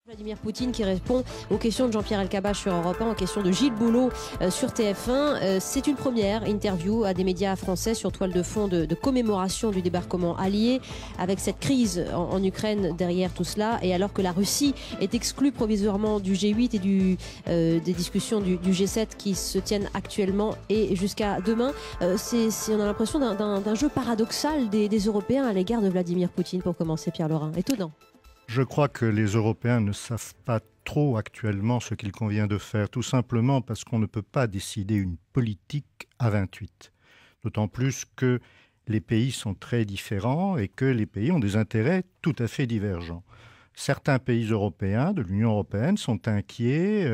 Vladimir Poutine qui répond aux questions de Jean-Pierre Elkabbach sur Europe 1, aux questions de Gilles Boulot sur TF1. C'est une première interview à des médias français sur toile de fond de commémoration du débarquement allié, avec cette crise en Ukraine derrière tout cela. Et alors que la Russie est exclue provisoirement du G8 et des discussions du G7 qui se tiennent actuellement et jusqu'à demain, on a l'impression d'un jeu paradoxal des Européens à l'égard de Vladimir Poutine, pour commencer, Pierre Lorrain. Étonnant. Je crois que les Européens ne savent pas trop actuellement ce qu'il convient de faire, tout simplement parce qu'on ne peut pas décider une politique à 28. D'autant plus que les pays sont très différents et que les pays ont des intérêts tout à fait divergents. Certains pays européens de l'Union européenne sont inquiets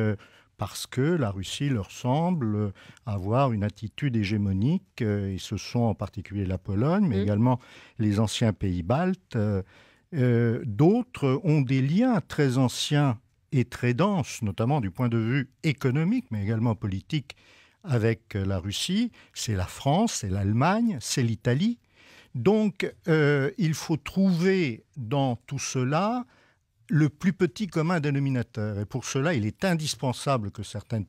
parce que la Russie leur semble avoir une attitude hégémonique, et ce sont en particulier la Pologne, mais également les anciens pays baltes. D'autres ont des liens très anciens et très denses, notamment du point de vue économique, mais également politique, avec la Russie. C'est la France, c'est l'Allemagne, c'est l'Italie. Donc, il faut trouver dans tout cela le plus petit commun dénominateur. Et pour cela, il est indispensable que certains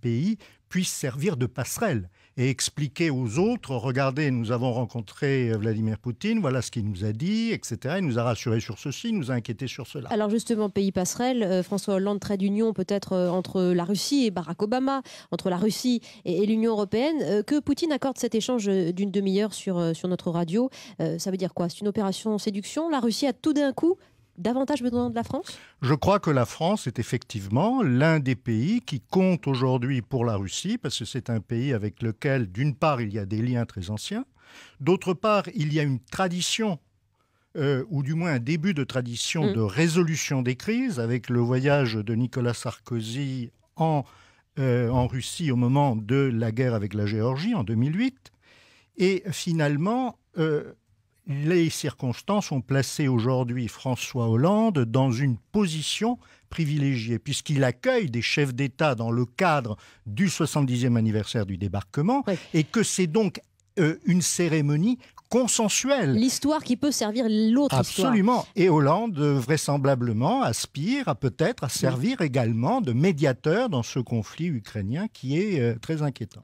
pays puissent servir de passerelle et expliquer aux autres, regardez, nous avons rencontré Vladimir Poutine, voilà ce qu'il nous a dit, etc. Il nous a rassurés sur ceci, il nous a inquiétés sur cela. Alors justement, pays passerelle, François Hollande, trait d'union peut-être entre la Russie et Barack Obama, entre la Russie et l'Union européenne. Que Poutine accorde cet échange d'une demi-heure sur notre radio, ça veut dire quoi? C'est une opération séduction? La Russie a tout d'un coup davantage besoin de la France? Je crois que la France est effectivement l'un des pays qui compte aujourd'hui pour la Russie, parce que c'est un pays avec lequel, d'une part, il y a des liens très anciens, d'autre part, il y a une tradition, ou du moins un début de tradition de résolution des crises, avec le voyage de Nicolas Sarkozy en Russie au moment de la guerre avec la Géorgie en 2008. Et finalement, les circonstances ont placé aujourd'hui François Hollande dans une position privilégiée, puisqu'il accueille des chefs d'État dans le cadre du 70e anniversaire du débarquement, et que c'est donc une cérémonie consensuelle. L'histoire qui peut servir l'autre histoire. Absolument. Et Hollande, vraisemblablement, aspire peut-être à servir également de médiateur dans ce conflit ukrainien qui est très inquiétant.